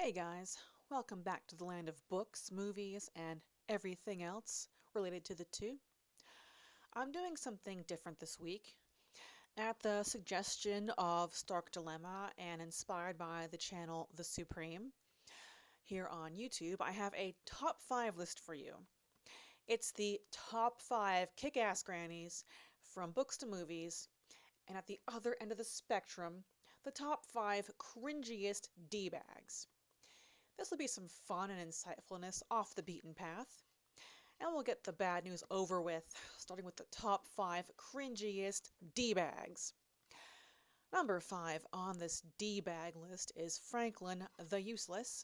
Hey guys, welcome back to the land of books, movies, and everything else related to the two. I'm doing something different this week. At the suggestion of Stark Dilemma and inspired by the channel The Supreme, here on YouTube, I have a top 5 list for you. It's the top 5 kick-ass grannies from Books2Movies, and at the other end of the spectrum, the top 5 cringiest D-bags. This will be some fun and insightfulness off the beaten path. And we'll get the bad news over with, starting with the top 5 cringiest D-bags. Number 5 on this D-bag list is Franklin the Useless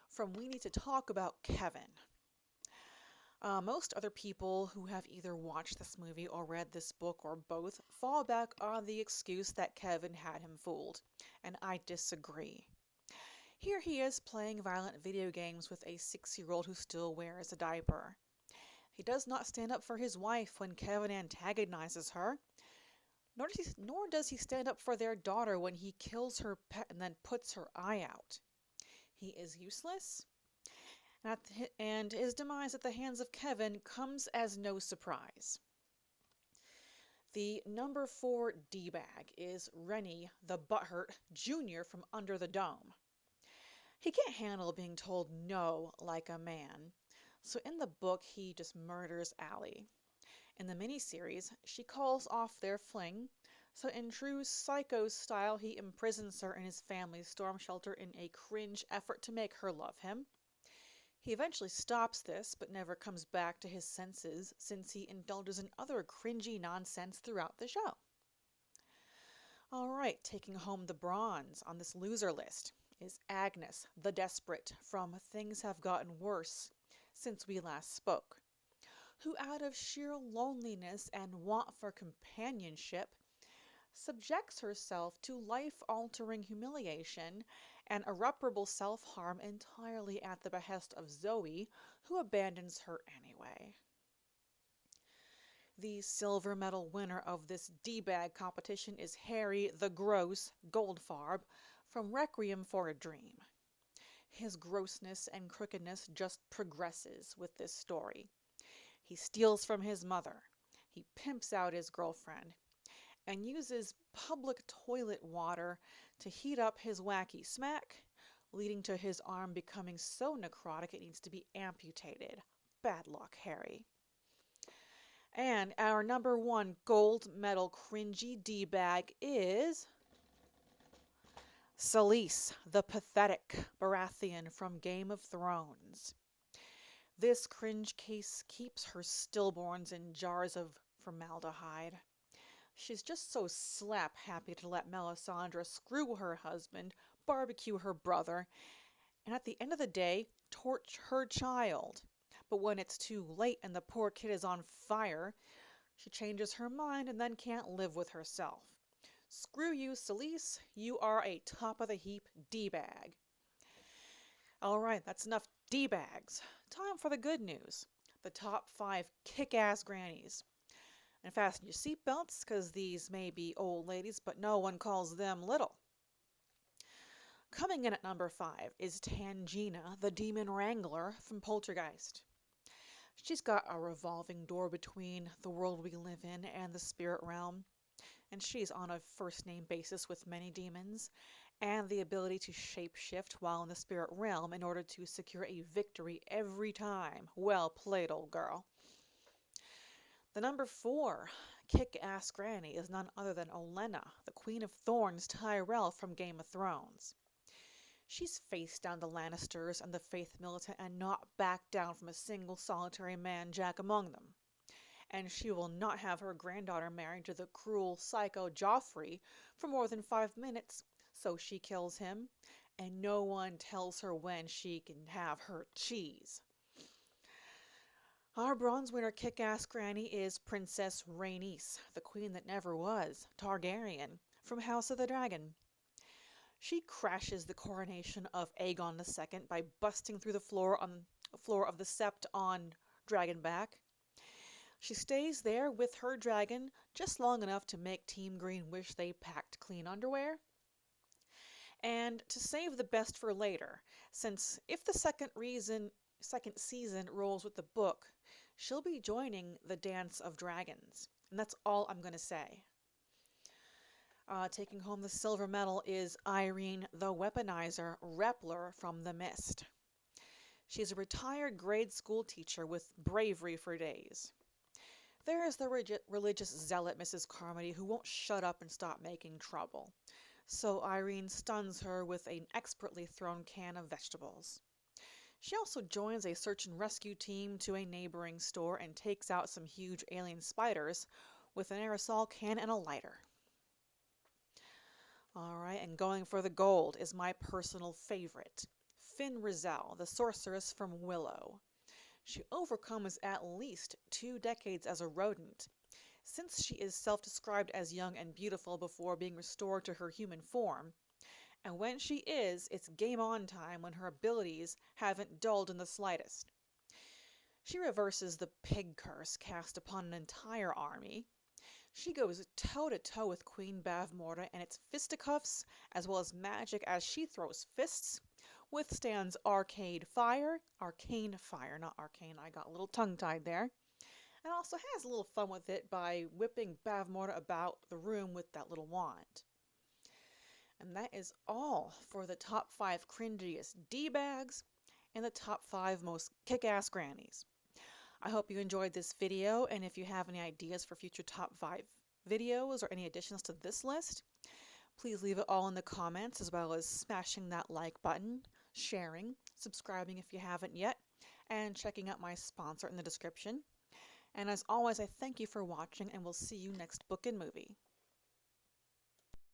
from We Need to Talk About Kevin. Most other people who have either watched this movie or read this book or both fall back on the excuse that Kevin had him fooled, and I disagree. Here he is playing violent video games with a 6-year-old who still wears a diaper. He does not stand up for his wife when Kevin antagonizes her, nor does he stand up for their daughter when he kills her pet and then puts her eye out. He is useless, and his demise at the hands of Kevin comes as no surprise. The number 4 D-bag is Rennie the Butthurt Jr. from Under the Dome. He can't handle being told no like a man, so in the book he just murders Allie. In the miniseries, she calls off their fling, so in true Psycho style he imprisons her in his family's storm shelter in a cringe effort to make her love him. He eventually stops this, but never comes back to his senses since he indulges in other cringy nonsense throughout the show. Alright, taking home the bronze on this loser list is Agnes the Desperate from Things Have Gotten Worse Since We Last Spoke, who out of sheer loneliness and want for companionship subjects herself to life-altering humiliation and irreparable self-harm entirely at the behest of Zoe, who abandons her anyway. The silver medal winner of this D-bag competition is Harry the Gross Goldfarb from Requiem for a Dream. His grossness and crookedness just progresses with this story. He steals from his mother, he pimps out his girlfriend, and uses public toilet water to heat up his wacky smack, leading to his arm becoming so necrotic it needs to be amputated. Bad luck, Harry. And our number 1 gold medal cringy D-bag is Celise, the pathetic Baratheon from Game of Thrones. This cringe case keeps her stillborns in jars of formaldehyde. She's just so slap happy to let Melisandre screw her husband, barbecue her brother, and at the end of the day, torch her child. But when it's too late and the poor kid is on fire, she changes her mind and then can't live with herself. Screw you, Celise. You are a top-of-the-heap D-bag. Alright, that's enough D-bags. Time for the good news. The top 5 kick-ass grannies. And fasten your seatbelts, because these may be old ladies, but no one calls them little. Coming in at number 5 is Tangina, the demon wrangler from Poltergeist. She's got a revolving door between the world we live in and the spirit realm, and she's on a first-name basis with many demons, and the ability to shape-shift while in the spirit realm in order to secure a victory every time. Well played, old girl. The number 4 kick-ass granny is none other than Olenna, the Queen of Thorns Tyrell from Game of Thrones. She's faced down the Lannisters and the Faith Militant and not backed down from a single solitary man jack among them. And she will not have her granddaughter married to the cruel psycho Joffrey for more than 5 minutes, so she kills him, and no one tells her when she can have her cheese. Our bronze winner kick-ass granny is Princess Rhaenys, the queen that never was, Targaryen, from House of the Dragon. She crashes the coronation of Aegon II by busting through the floor of the Sept on Dragonback. She stays there with her dragon just long enough to make Team Green wish they packed clean underwear. And to save the best for later, since if the second season rolls with the book, she'll be joining the Dance of Dragons. And that's all I'm going to say. Taking home the silver medal is Irene the Weaponizer Repler from The Mist. She's a retired grade school teacher with bravery for days. There is the religious zealot Mrs. Carmody who won't shut up and stop making trouble. So Irene stuns her with an expertly thrown can of vegetables. She also joins a search and rescue team to a neighboring store and takes out some huge alien spiders with an aerosol can and a lighter. Alright, and going for the gold is my personal favorite, Finn Rizal, the sorceress from Willow. She overcomes at least 2 decades as a rodent, since she is self-described as young and beautiful before being restored to her human form. And when she is, it's game on time when her abilities haven't dulled in the slightest. She reverses the pig curse cast upon an entire army. She goes toe-to-toe with Queen Bavmorda and its fisticuffs, as well as magic as she throws fists, withstands arcane fire, not arcane, I got a little tongue-tied there, and also has a little fun with it by whipping Bavmorda about the room with that little wand. And that is all for the top 5 cringiest D-bags and the top 5 most kick-ass grannies. I hope you enjoyed this video, and if you have any ideas for future top 5 videos or any additions to this list, please leave it all in the comments, as well as smashing that like button, sharing, subscribing if you haven't yet, and checking out my sponsor in the description. And as always, I thank you for watching, and we'll see you next book and movie.